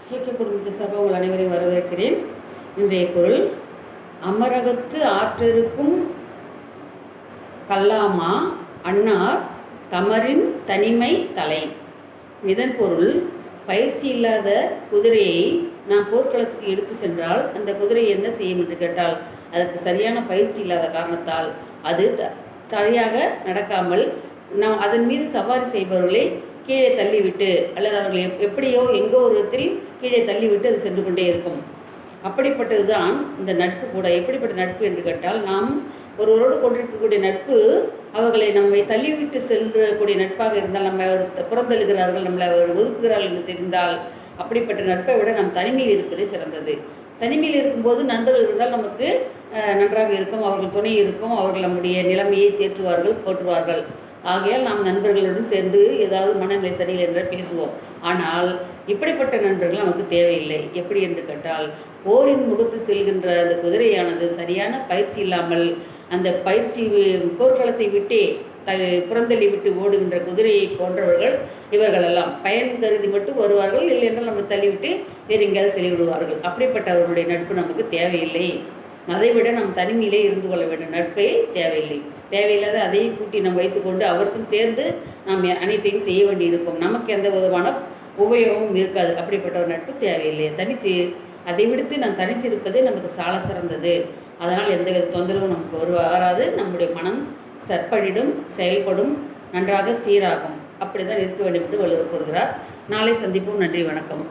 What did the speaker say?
ஹேக்க குடும்பத்தை சார்பாக உங்கள் அனைவரையும் வரவேற்கிறேன். இன்றைய குறள், அமரகத்து ஆற்றிருக்கும் கல்லாமா அன்னார் தமரின் தனிமை தலை. இதன் பொருள், பயிற்சி இல்லாத குதிரையை நாம் போர்க்களத்துக்கு எடுத்து சென்றால் அந்த குதிரை என்ன செய்யும் என்று கேட்டால், அதற்கு சரியான பயிற்சி இல்லாத காரணத்தால் அது சரியாக நடக்காமல் நாம் அதன் மீது சவாரி செய்பவர்களை கீழே தள்ளிவிட்டு அல்லது அவர்கள் எப்படியோ எங்கோ ஒரு விதத்தில் கீழே தள்ளிவிட்டு அது சென்று கொண்டே இருக்கும். அப்படிப்பட்டது தான் இந்த நட்பு கூட. எப்படிப்பட்ட நட்பு என்று கேட்டால், நாம் ஒருவரோடு கொண்டிருக்கக்கூடிய நட்பு அவர்களை நம்மை தள்ளிவிட்டு செல்லக்கூடிய நட்பாக இருந்தால், நம்ம புறந்தள்ளுகிறார்கள், நம்மளை அவர் ஒதுக்குகிறார்கள் என்று தெரிந்தால், அப்படிப்பட்ட நட்பை விட நாம் தனிமையில் இருப்பதே சிறந்தது. தனிமையில் இருக்கும்போது நண்பர்கள் இருந்தால் நமக்கு நன்றாக இருக்கும், அவர்கள் துணை இருக்கும், அவர்கள் நம்முடைய நிலைமையை தேற்றுவார்கள், போற்றுவார்கள். ஆகையால் நாம் நண்பர்களுடன் சேர்ந்து ஏதாவது மனநிலை சரியில்லை என்று பேசுவோம். ஆனால் இப்படிப்பட்ட நண்பர்கள் நமக்கு தேவையில்லை. எப்படி என்று கேட்டால், போரின் முகத்து செல்கின்ற அந்த குதிரையானது சரியான பயிற்சி இல்லாமல் அந்த பயிற்சி போர்க்களத்தை விட்டே புறந்தள்ளி விட்டு ஓடுகின்ற குதிரையை போன்றவர்கள் இவர்களெல்லாம் பயன் கருதி மட்டும் வருவார்கள், இல்லை என்றால் நம்ம தள்ளிவிட்டு வேறு எங்கேயாவது செல்லிவிடுவார்கள். அப்படிப்பட்டவர்களுடைய நட்பு நமக்கு தேவையில்லை. அதைவிட நாம் தனிமையிலே இருந்து கொள்ள வேண்டும். நட்பே தேவையில்லை. தேவையில்லாத அதையும் கூட்டி நாம் வைத்துக்கொண்டு அவருக்கும் சேர்ந்து நாம் அனைத்தையும் செய்ய வேண்டி இருக்கும். நமக்கு எந்த விதமான உபயோகமும் இருக்காது. அப்படிப்பட்ட ஒரு நட்பு தேவையில்லை. அதை விடுத்து நாம் தனித்து இருப்பதே நமக்கு சால சிறந்தது. அதனால் எந்தவித தொந்தரவும் நமக்கு வராது. நம்முடைய மனம் சற்பழிடும், செயல்படும், நன்றாக சீராகும். அப்படி தான் இருக்க வேண்டும் என்று வள்ளுவர் கூறுகிறார். நாளை சந்திப்போம். நன்றி, வணக்கம்.